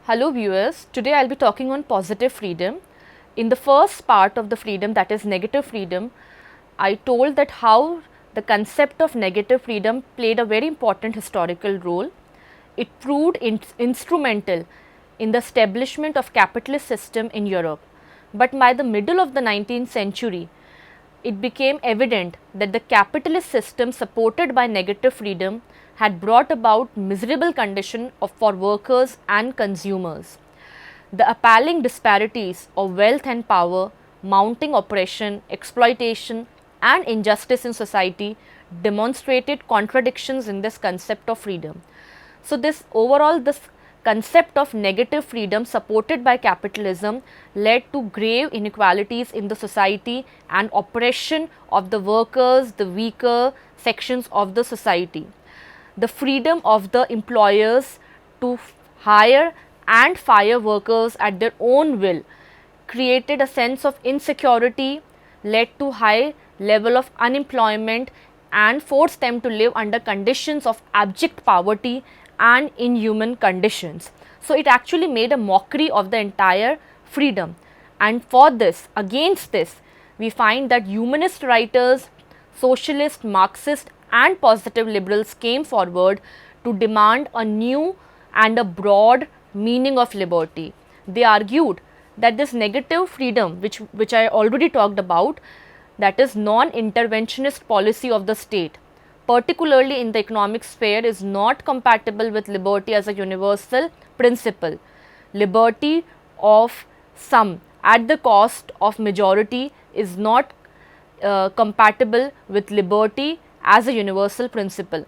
Hello viewers, today I will be talking on positive freedom. In the first part of the freedom, that is negative freedom, I told that how the concept of negative freedom played a very important historical role. It proved instrumental in the establishment of capitalist system in Europe. But by the middle of the 19th century, it became evident that the capitalist system supported by negative freedom had brought about miserable conditions for workers and consumers. The appalling disparities of wealth and power, mounting oppression, exploitation and injustice in society demonstrated contradictions in this concept of freedom. So, this concept of negative freedom supported by capitalism led to grave inequalities in the society and oppression of the workers, the weaker sections of the society. The freedom of the employers to hire and fire workers at their own will created a sense of insecurity, led to high level of unemployment and forced them to live under conditions of abject poverty and inhuman conditions. So, it actually made a mockery of the entire freedom, and for this, against this, we find that humanist writers, socialist, Marxist and positive liberals came forward to demand a new and a broad meaning of liberty. They argued that this negative freedom which I already talked about, that is non-interventionist policy of the state, particularly in the economic sphere, is not compatible with liberty as a universal principle. Liberty of some at the cost of majority is not compatible with liberty as a universal principle.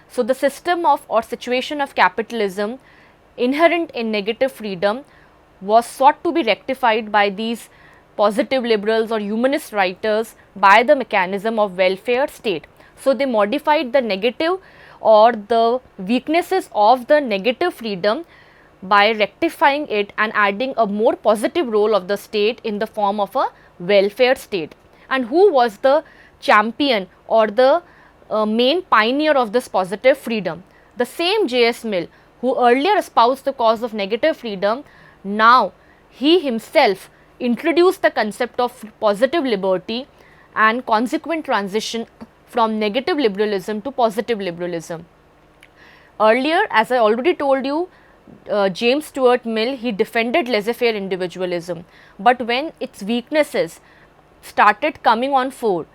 So, the system of or situation of capitalism inherent in negative freedom was sought to be rectified by these positive liberals or humanist writers by the mechanism of welfare state. So, they modified the negative or the weaknesses of the negative freedom by rectifying it and adding a more positive role of the state in the form of a welfare state. And who was the champion or the main pioneer of this positive freedom? The same J.S. Mill, who earlier espoused the cause of negative freedom, now he himself introduced the concept of positive liberty and consequent transition from negative liberalism to positive liberalism. Earlier, as I already told you, James Stuart Mill, he defended laissez-faire individualism, but when its weaknesses started coming on fore,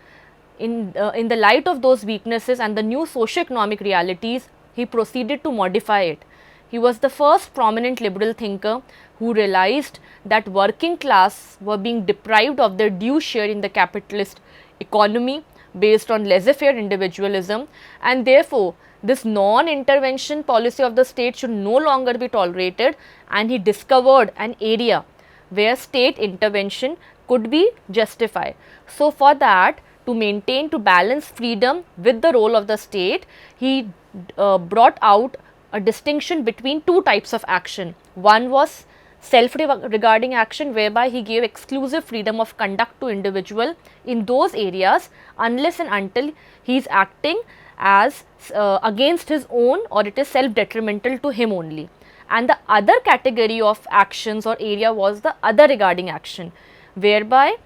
in the light of those weaknesses and the new socio-economic realities, he proceeded to modify it. He was the first prominent liberal thinker who realized that working class were being deprived of their due share in the capitalist economy based on laissez-faire individualism, and therefore, this non-intervention policy of the state should no longer be tolerated, and he discovered an area where state intervention could be justified. So, for that, to balance freedom with the role of the state, he brought out a distinction between two types of action. One was self-regarding action, whereby he gave exclusive freedom of conduct to individual in those areas unless and until he is acting as against his own or it is self-detrimental to him only. And the other category of actions or area was the other regarding action, whereby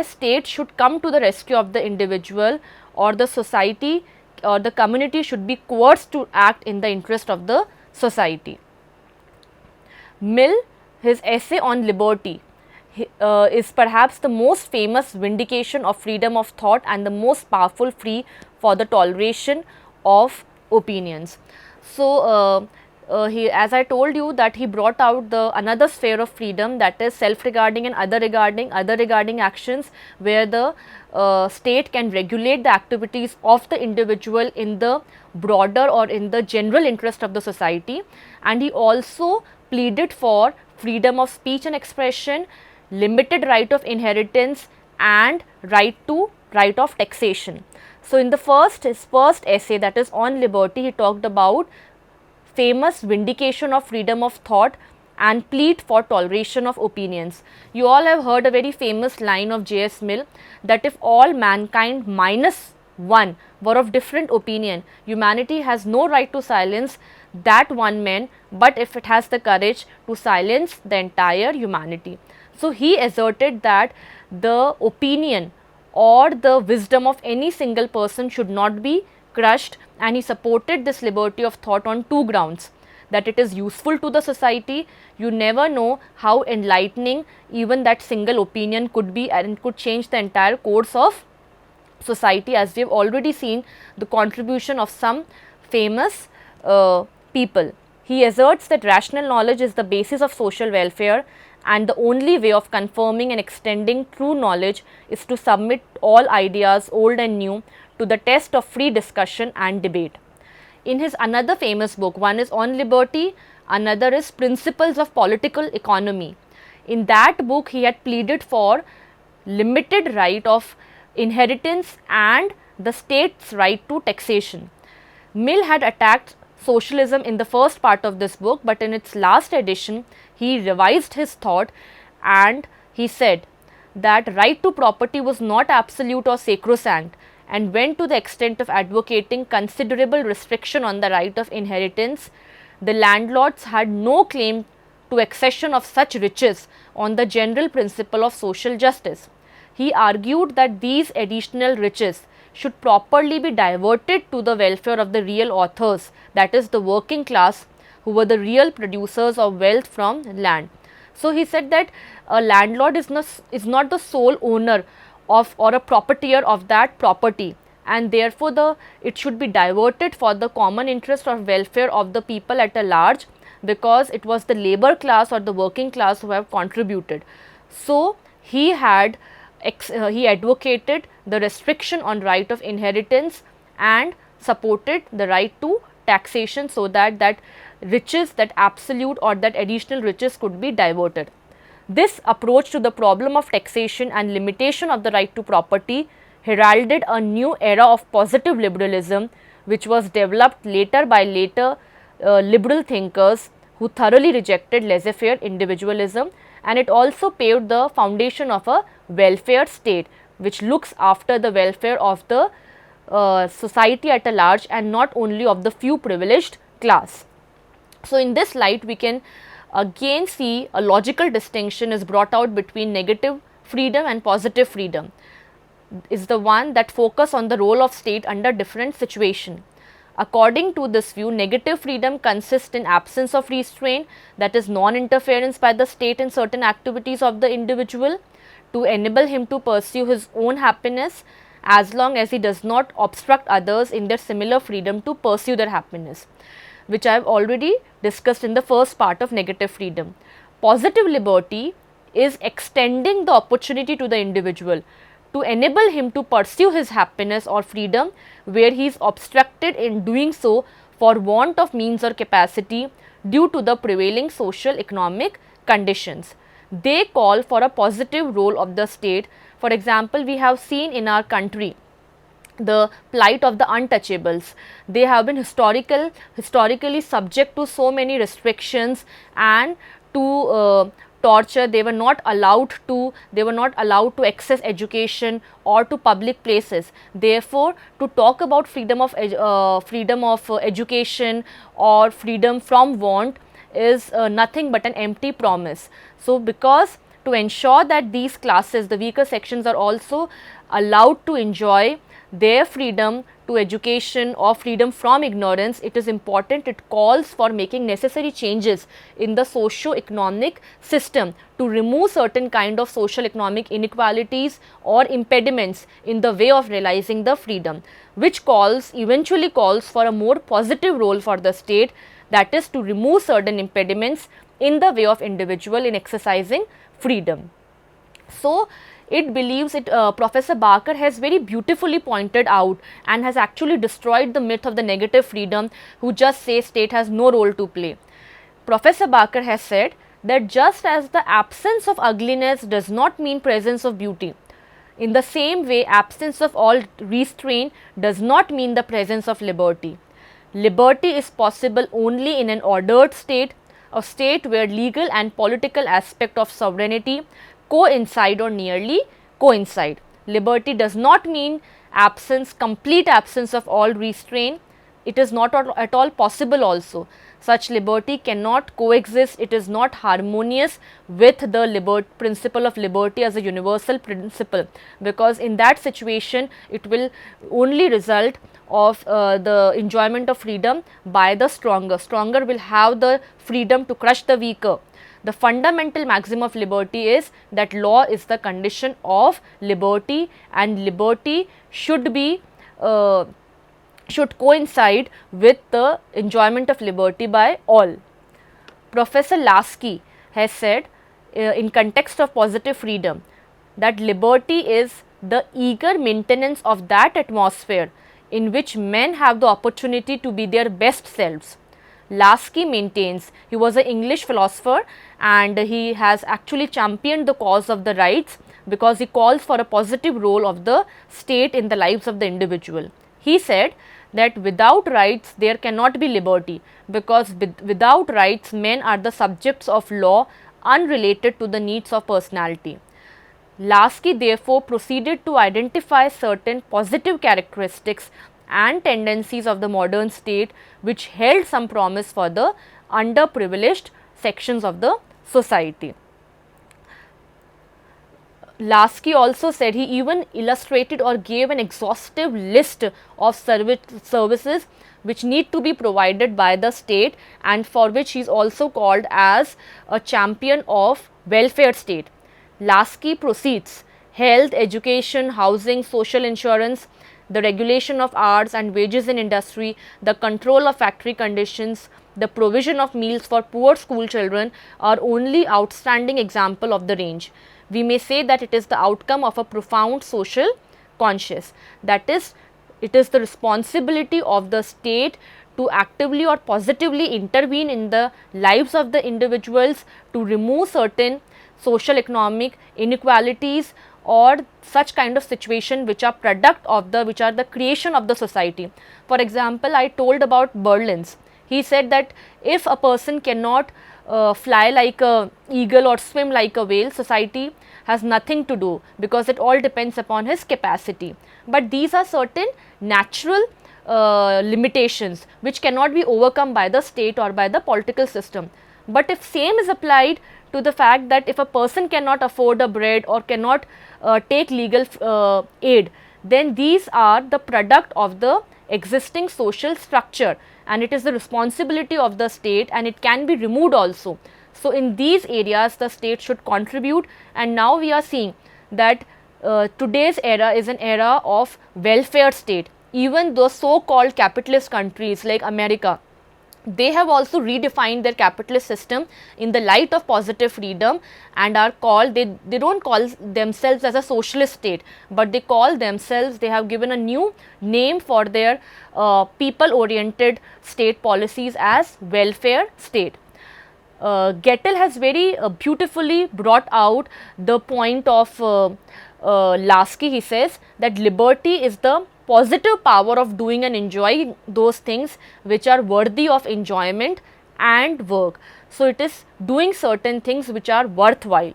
state should come to the rescue of the individual, or the society or the community should be coerced to act in the interest of the society. Mill, his essay on liberty is perhaps the most famous vindication of freedom of thought and the most powerful plea for the toleration of opinions. So, as I told you that he brought out the another sphere of freedom, that is self-regarding and other regarding actions, where the state can regulate the activities of the individual in the broader or in the general interest of the society. And he also pleaded for freedom of speech and expression, limited right of inheritance and right of taxation. So, in his first essay, that is on liberty, he talked about famous vindication of freedom of thought and plead for toleration of opinions. You all have heard a very famous line of J.S. Mill, that if all mankind minus one were of different opinion, humanity has no right to silence that one man, but if it has the courage to silence the entire humanity. So, he asserted that the opinion or the wisdom of any single person should not be crushed, and he supported this liberty of thought on two grounds: that it is useful to the society. You never know how enlightening even that single opinion could be, and it could change the entire course of society, as we have already seen the contribution of some famous people. He asserts that rational knowledge is the basis of social welfare, and the only way of confirming and extending true knowledge is to submit all ideas, old and new, to the test of free discussion and debate. In his another famous book, one is On Liberty, another is Principles of Political Economy. In that book, he had pleaded for limited right of inheritance and the state's right to taxation. Mill had attacked socialism in the first part of this book, but in its last edition, he revised his thought and he said that right to property was not absolute or sacrosanct, and went to the extent of advocating considerable restriction on the right of inheritance. The landlords had no claim to accession of such riches on the general principle of social justice. He argued that these additional riches should properly be diverted to the welfare of the real authors, that is the working class, who were the real producers of wealth from land. So, he said that a landlord is not the sole owner of or a proprietor of that property, and therefore, it should be diverted for the common interest or welfare of the people at a large, because it was the labor class or the working class who have contributed. So, he advocated the restriction on right of inheritance and supported the right to taxation, so that riches, that absolute or that additional riches could be diverted. This approach to the problem of taxation and limitation of the right to property heralded a new era of positive liberalism, which was developed later by liberal thinkers who thoroughly rejected laissez-faire individualism, and it also paved the foundation of a welfare state which looks after the welfare of the society at a large and not only of the few privileged class. So, in this light we can again see a logical distinction is brought out between negative freedom and positive freedom, is the one that focus on the role of state under different situation. According to this view, negative freedom consists in absence of restraint, that is non-interference by the state in certain activities of the individual to enable him to pursue his own happiness as long as he does not obstruct others in their similar freedom to pursue their happiness, which I have already discussed in the first part of negative freedom. Positive liberty is extending the opportunity to the individual to enable him to pursue his happiness or freedom where he is obstructed in doing so for want of means or capacity due to the prevailing social economic conditions. They call for a positive role of the state. For example, we have seen in our country the plight of the untouchables. They have been historically subject to so many restrictions and to torture. They were not allowed to access education or to public places. Therefore, to talk about freedom of education or freedom from want is nothing but an empty promise. So, because to ensure that these classes, the weaker sections, are also allowed to enjoy their freedom to education or freedom from ignorance, it is important, it calls for making necessary changes in the socio-economic system to remove certain kind of social economic inequalities or impediments in the way of realizing the freedom, which eventually calls for a more positive role for the state, that is to remove certain impediments in the way of individual in exercising freedom. So, it believes it, Professor Barker has very beautifully pointed out and has actually destroyed the myth of the negative freedom who just say state has no role to play. Professor Barker has said that just as the absence of ugliness does not mean presence of beauty, in the same way absence of all restraint does not mean the presence of liberty. Liberty is possible only in an ordered state, a state where legal and political aspect of sovereignty coincide or nearly coincide. Liberty does not mean complete absence of all restraint. it is not at all possible also. Such liberty cannot coexist, it is not harmonious with the principle of liberty as a universal principle, because in that situation it will only result of the enjoyment of freedom by the stronger. Stronger will have the freedom to crush the weaker. The fundamental maxim of liberty is that law is the condition of liberty, and liberty should be should coincide with the enjoyment of liberty by all. Professor Lasky has said in context of positive freedom that liberty is the eager maintenance of that atmosphere in which men have the opportunity to be their best selves. Lasky maintains, he was an English philosopher and he has actually championed the cause of the rights because he calls for a positive role of the state in the lives of the individual. He said that without rights there cannot be liberty, because without rights men are the subjects of law unrelated to the needs of personality. Lasky therefore proceeded to identify certain positive characteristics and tendencies of the modern state which held some promise for the underprivileged sections of the society. Lasky also said, he even illustrated or gave an exhaustive list of services which need to be provided by the state, and for which he is also called as a champion of welfare state. Lasky proceeds: health, education, housing, social insurance, the regulation of hours and wages in industry, the control of factory conditions, the provision of meals for poor school children are only outstanding example of the range. We may say that it is the outcome of a profound social conscience. That is, it is the responsibility of the state to actively or positively intervene in the lives of the individuals to remove certain social economic inequalities or such kind of situation which are the creation of the society. For example, I told about Berlin's. He said that if a person cannot fly like a eagle or swim like a whale, society has nothing to do, because it all depends upon his capacity. But these are certain natural limitations which cannot be overcome by the state or by the political system. But if same is applied to the fact that if a person cannot afford a bread or cannot take legal aid, then these are the product of the existing social structure, and it is the responsibility of the state, and it can be removed also. So, in these areas the state should contribute, and now we are seeing that today's era is an era of welfare state. Even those so called capitalist countries like America, they have also redefined their capitalist system in the light of positive freedom, and are called, they do not call themselves as a socialist state, but they call themselves, they have given a new name for their people oriented state policies as welfare state. Gettel has very beautifully brought out the point of Lasky. He says that liberty is the positive power of doing and enjoying those things which are worthy of enjoyment and work. So, it is doing certain things which are worthwhile.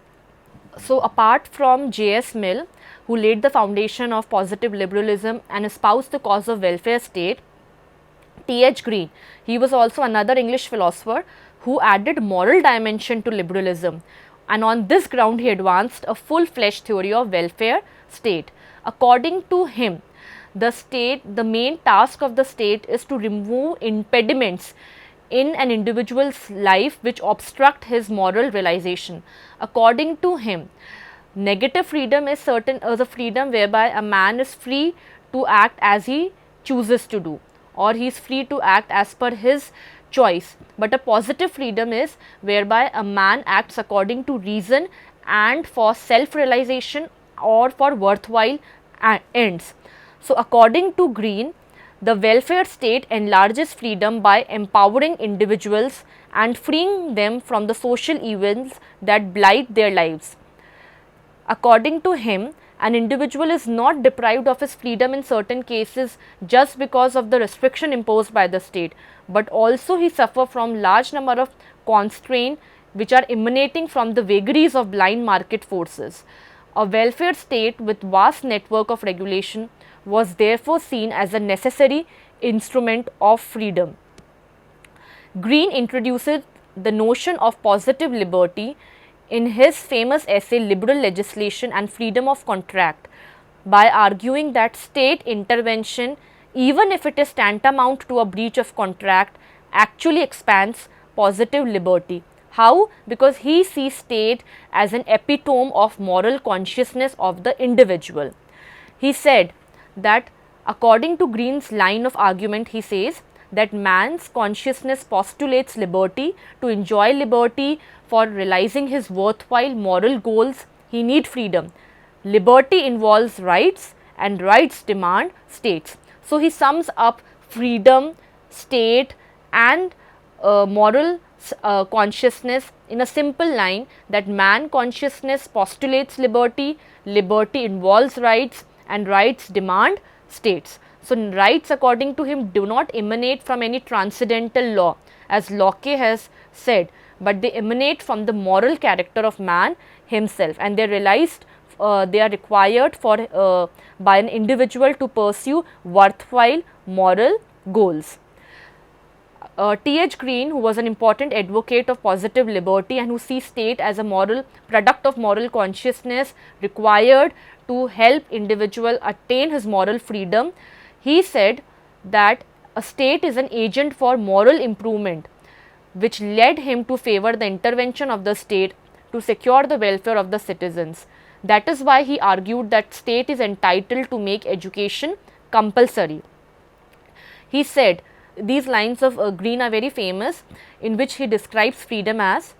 So, apart from J.S. Mill, who laid the foundation of positive liberalism and espoused the cause of welfare state, T.H. Green, he was also another English philosopher who added moral dimension to liberalism, and on this ground he advanced a full-fledged theory of welfare state. According to him, the main task of the state is to remove impediments in an individual's life which obstruct his moral realization. According to him, negative freedom is a freedom whereby a man is free to act as he chooses to do, or he is free to act as per his choice. But a positive freedom is whereby a man acts according to reason and for self realization or for worthwhile ends. So, according to Green, the welfare state enlarges freedom by empowering individuals and freeing them from the social evils that blight their lives. According to him, an individual is not deprived of his freedom in certain cases just because of the restriction imposed by the state, but also he suffers from large number of constraints which are emanating from the vagaries of blind market forces. A welfare state with vast network of regulation was therefore seen as a necessary instrument of freedom. Green introduces the notion of positive liberty in his famous essay Liberal Legislation and Freedom of Contract by arguing that state intervention, even if it is tantamount to a breach of contract, actually expands positive liberty. How? Because he sees state as an epitome of moral consciousness of the individual. He said that according to Green's line of argument, he says that man's consciousness postulates liberty. To enjoy liberty, for realizing his worthwhile moral goals, he needs freedom. Liberty involves rights and rights demand states. So, he sums up freedom, state and moral consciousness in a simple line that man consciousness postulates liberty, liberty involves rights and rights demand states. So, rights according to him do not emanate from any transcendental law as Locke has said, but they emanate from the moral character of man himself, and they realized they are required for by an individual to pursue worthwhile moral goals. T.H. Green, who was an important advocate of positive liberty and who sees state as a moral product of moral consciousness required to help individual attain his moral freedom, he said that a state is an agent for moral improvement, which led him to favor the intervention of the state to secure the welfare of the citizens. That is why he argued that state is entitled to make education compulsory. He said, these lines of Green are very famous, in which he describes freedom as,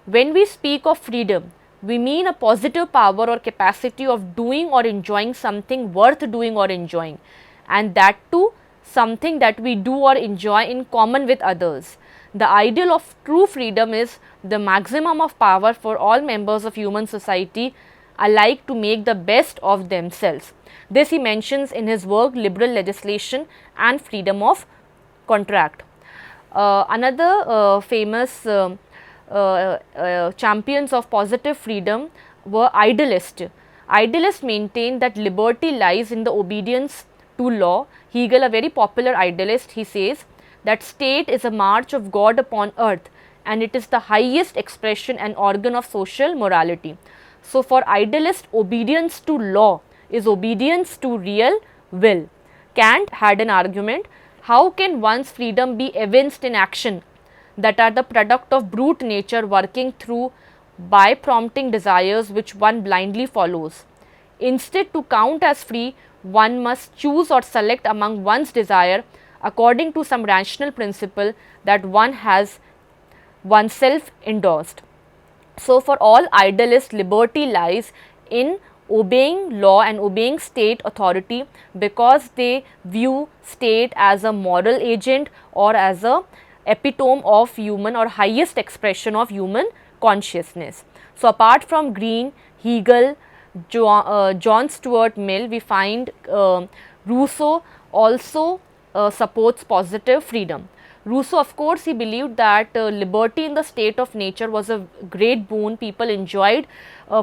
when we speak of freedom, we mean a positive power or capacity of doing or enjoying something worth doing or enjoying, and that too something that we do or enjoy in common with others. The ideal of true freedom is the maximum of power for all members of human society alike to make the best of themselves. This he mentions in his work Liberal Legislation and Freedom of Contract. Another famous champions of positive freedom were idealists. Idealists maintain that liberty lies in the obedience to law. Hegel, a very popular idealist, he says that state is a march of God upon earth and it is the highest expression and organ of social morality. So, for idealist, obedience to law is obedience to real will. Kant had an argument, how can one's freedom be evinced in action that are the product of brute nature working through by prompting desires which one blindly follows. Instead, to count as free, one must choose or select among one's desire according to some rational principle that one has oneself endorsed. So, for all idealists, liberty lies in obeying law and obeying state authority because they view state as a moral agent or as a epitome of human or highest expression of human consciousness. So, apart from Green, Hegel, John Stuart Mill, we find Rousseau also supports positive freedom. Rousseau, of course, he believed that liberty in the state of nature was a great boon. People enjoyed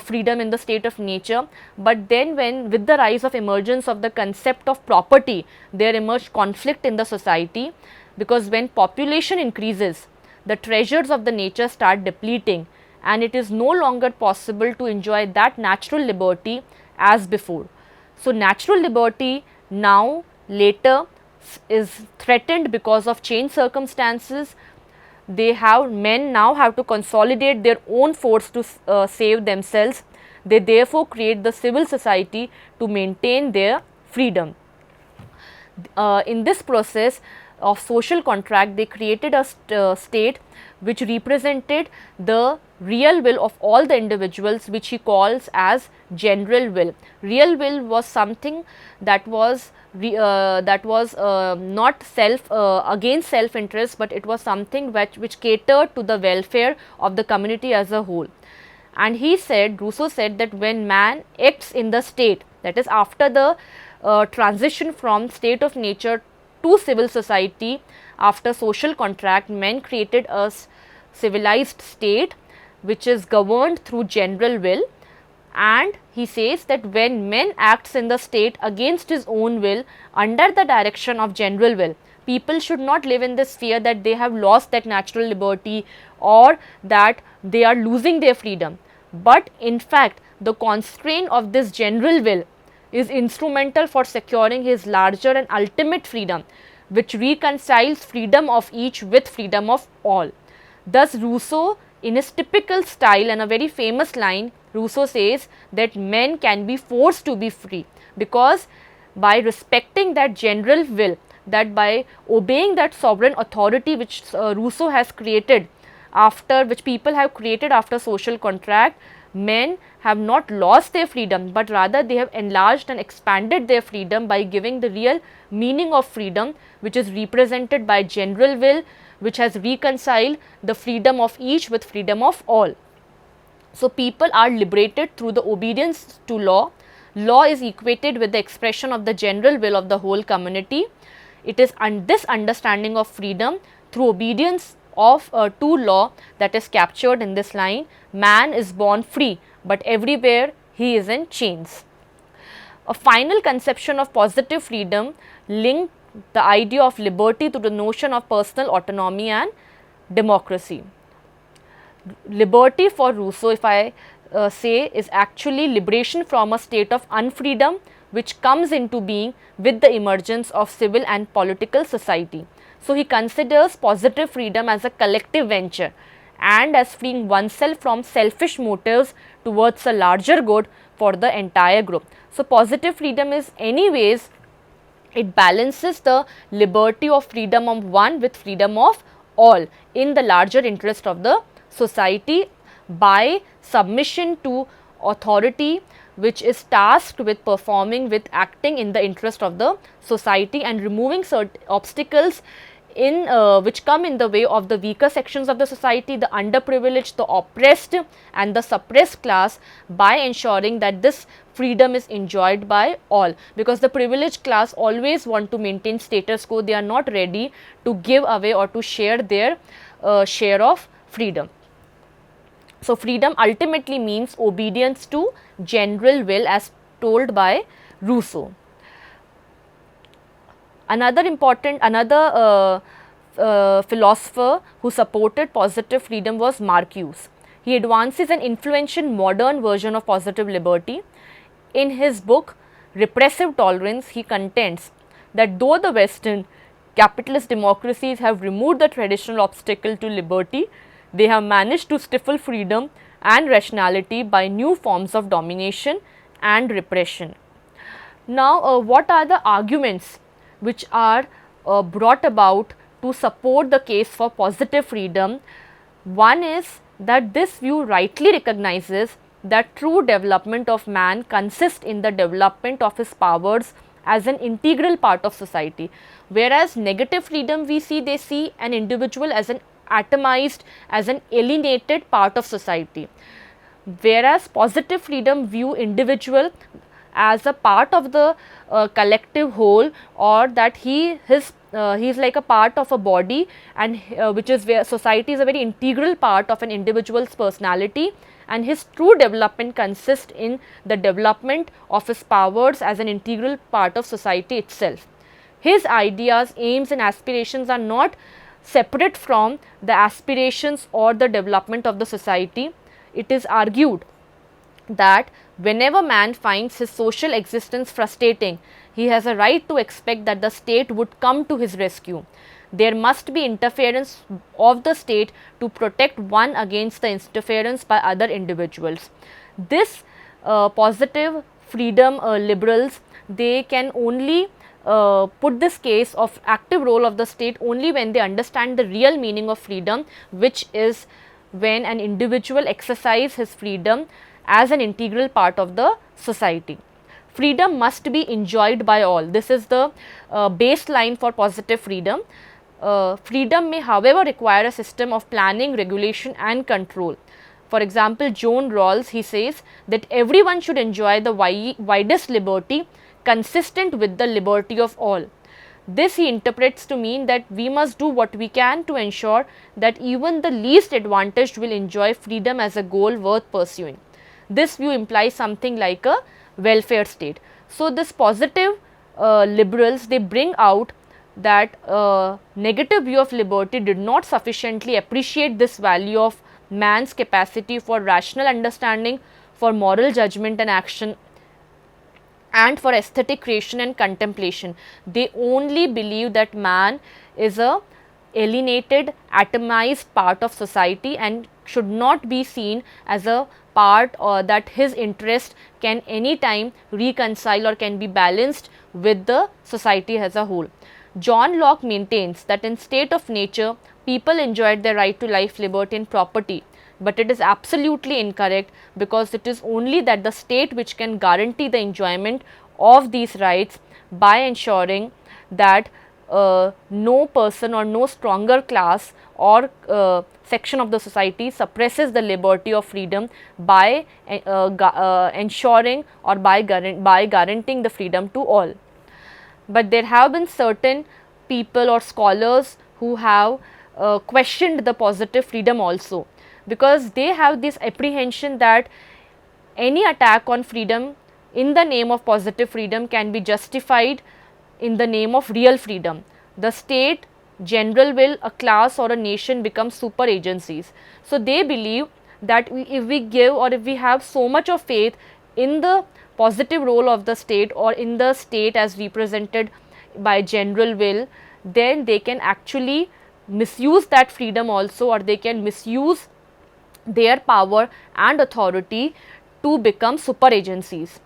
freedom in the state of nature, but then when with the rise of emergence of the concept of property, there emerged conflict in the society, because when population increases, the treasures of the nature start depleting and it is no longer possible to enjoy that natural liberty as before. So, natural liberty now later is threatened because of changed circumstances. Men now have to consolidate their own force to save themselves. They therefore create the civil society to maintain their freedom. In this process of social contract, they created a state which represented the real will of all the individuals, which he calls as general will. Real will was something that was not against self interest, but it was something which catered to the welfare of the community as a whole. And he said, Rousseau said, that when man acts in the state, that is after the transition from state of nature to civil society, after social contract, men created a civilized state which is governed through general will. And he says that when man acts in the state against his own will under the direction of general will, people should not live in this fear that they have lost that natural liberty or that they are losing their freedom. But in fact, the constraint of this general will is instrumental for securing his larger and ultimate freedom, which reconciles freedom of each with freedom of all. Thus, Rousseau, in his typical style and a very famous line, Rousseau says that men can be forced to be free, because by respecting that general will, that by obeying that sovereign authority which Rousseau has created after, which people have created after social contract, men have not lost their freedom, but rather they have enlarged and expanded their freedom by giving the real meaning of freedom, which is represented by general will, which has reconciled the freedom of each with freedom of all. So, people are liberated through the obedience to law. Law is equated with the expression of the general will of the whole community. It is this understanding of freedom through obedience of to law that is captured in this line: man is born free, but everywhere he is in chains. A final conception of positive freedom linked the idea of liberty to the notion of personal autonomy and democracy. Liberty for Rousseau, if I say, is actually liberation from a state of unfreedom which comes into being with the emergence of civil and political society. So, he considers positive freedom as a collective venture and as freeing oneself from selfish motives towards a larger good for the entire group. So, positive freedom is anyways, it balances the liberty of freedom of one with freedom of all in the larger interest of the society by submission to authority, which is tasked with performing, with acting in the interest of the society and removing certain obstacles in which come in the way of the weaker sections of the society, the underprivileged, the oppressed and the suppressed class, by ensuring that this freedom is enjoyed by all, because the privileged class always want to maintain status quo. They are not ready to give away or to share their share of freedom. So, freedom ultimately means obedience to general will as told by Rousseau. Another philosopher who supported positive freedom was Marcuse. He advances an influential modern version of positive liberty. In his book Repressive Tolerance, he contends that though the Western capitalist democracies have removed the traditional obstacle to liberty, they have managed to stifle freedom and rationality by new forms of domination and repression. Now, what are the arguments which are brought about to support the case for positive freedom? One is that this view rightly recognizes that true development of man consists in the development of his powers as an integral part of society, whereas negative freedom we see, they see an individual as an atomized, as an alienated part of society, whereas positive freedom view individual as a part of the collective whole, or that he is like a part of a body, and which is where society is a very integral part of an individual's personality, and his true development consists in the development of his powers as an integral part of society itself. His ideas, aims and aspirations are not separate from the aspirations or the development of the society. It is argued that whenever man finds his social existence frustrating, he has a right to expect that the state would come to his rescue. There must be interference of the state to protect one against the interference by other individuals. This positive freedom liberals, they can only put this case of active role of the state only when they understand the real meaning of freedom, which is when an individual exercises his freedom as an integral part of the society. Freedom must be enjoyed by all. This is the baseline for positive freedom. Freedom may, however, require a system of planning, regulation and control. For example, John Rawls, he says that everyone should enjoy the widest liberty consistent with the liberty of all. This he interprets to mean that we must do what we can to ensure that even the least advantaged will enjoy freedom as a goal worth pursuing. this view implies something like a welfare state. So, this positive liberals, they bring out that negative view of liberty did not sufficiently appreciate this value of man's capacity for rational understanding, for moral judgment and action, and for aesthetic creation and contemplation. They only believe that man is a alienated, atomized part of society and should not be seen as a part, or that his interest can anytime reconcile or can be balanced with the society as a whole. John Locke maintains that in state of nature, people enjoyed their right to life, liberty and property, but it is absolutely incorrect, because it is only that the state which can guarantee the enjoyment of these rights by ensuring that no person or no stronger class or section of the society suppresses the liberty or freedom by ensuring or by guaranteeing the freedom to all. But there have been certain people or scholars who have questioned the positive freedom also, because they have this apprehension that any attack on freedom in the name of positive freedom can be justified in the name of real freedom. The state, general will, a class or a nation become super agencies. So, they believe that if we give or if we have so much of faith in the positive role of the state or in the state as represented by general will, then they can actually misuse that freedom also, or they can misuse their power and authority to become super agencies.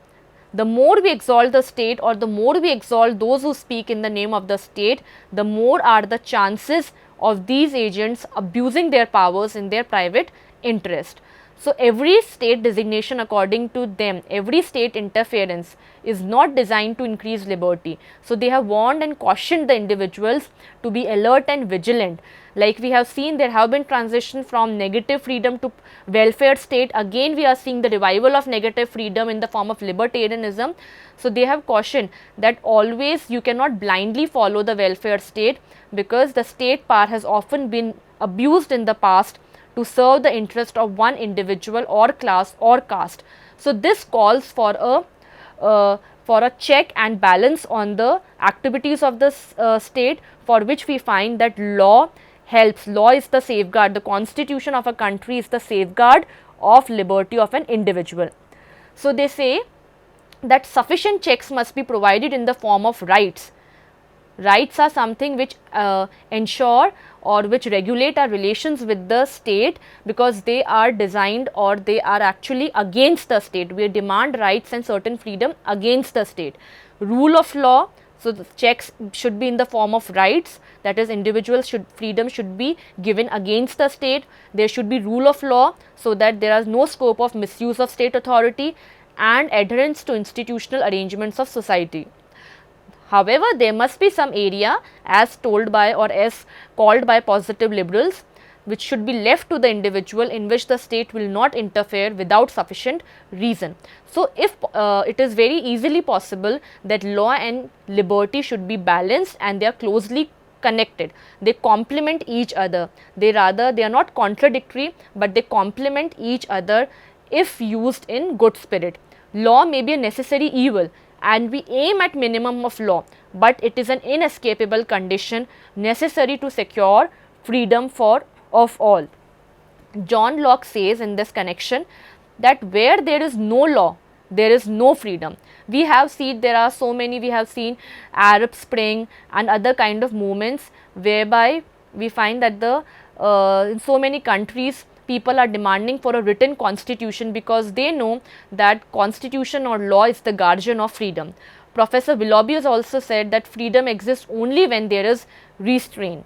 The more we exalt the state, or the more we exalt those who speak in the name of the state, the more are the chances of these agents abusing their powers in their private interest. So, every state designation according to them, every state interference is not designed to increase liberty. So, they have warned and cautioned the individuals to be alert and vigilant. Like we have seen, there have been transition from negative freedom to welfare state. Again, we are seeing the revival of negative freedom in the form of libertarianism. So, they have cautioned that always you cannot blindly follow the welfare state, because the state power has often been abused in the past to serve the interest of one individual or class or caste. So, this calls for a check and balance on the activities of the state, for which we find that law helps. Law is the safeguard. The constitution of a country is the safeguard of liberty of an individual. So, they say that sufficient checks must be provided in the form of rights. Rights are something which ensure or which regulate our relations with the state, because they are designed or they are actually against the state. We demand rights and certain freedom against the state. Rule of law, so the checks should be in the form of rights, that is freedom should be given against the state. There should be rule of law, so that there is no scope of misuse of state authority, and adherence to institutional arrangements of society. However, there must be some area as told by or as called by positive liberals, which should be left to the individual, in which the state will not interfere without sufficient reason. So, if it is very easily possible that law and liberty should be balanced and they are closely connected, they complement each other, they are not contradictory, but they complement each other if used in good spirit. Law may be a necessary evil, and we aim at minimum of law, but it is an inescapable condition necessary to secure freedom of all. John Locke says in this connection that where there is no law, there is no freedom. We have seen there are so many, we have seen Arab Spring and other kind of movements, whereby we find that in so many countries people are demanding for a written constitution, because they know that constitution or law is the guardian of freedom. Professor Willoughby has also said that freedom exists only when there is restraint.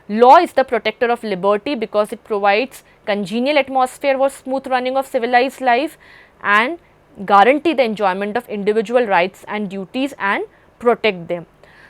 Law is the protector of liberty, because it provides congenial atmosphere for smooth running of civilized life and guarantee the enjoyment of individual rights and duties and protect them.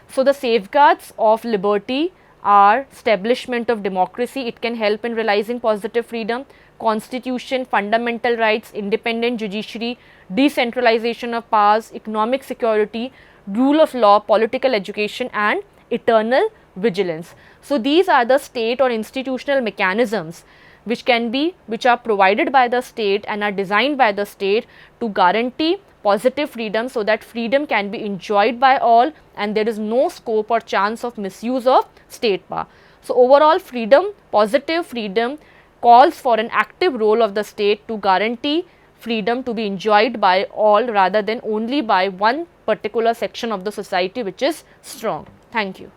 So, the safeguards of liberty are establishment of democracy, it can help in realizing positive freedom, constitution, fundamental rights, independent judiciary, decentralization of powers, economic security, rule of law, political education and eternal vigilance. So, these are the state or institutional mechanisms which are provided by the state and are designed by the state to guarantee positive freedom, so that freedom can be enjoyed by all and there is no scope or chance of misuse of state power. So, overall freedom, positive freedom calls for an active role of the state to guarantee freedom to be enjoyed by all rather than only by one particular section of the society which is strong. Thank you.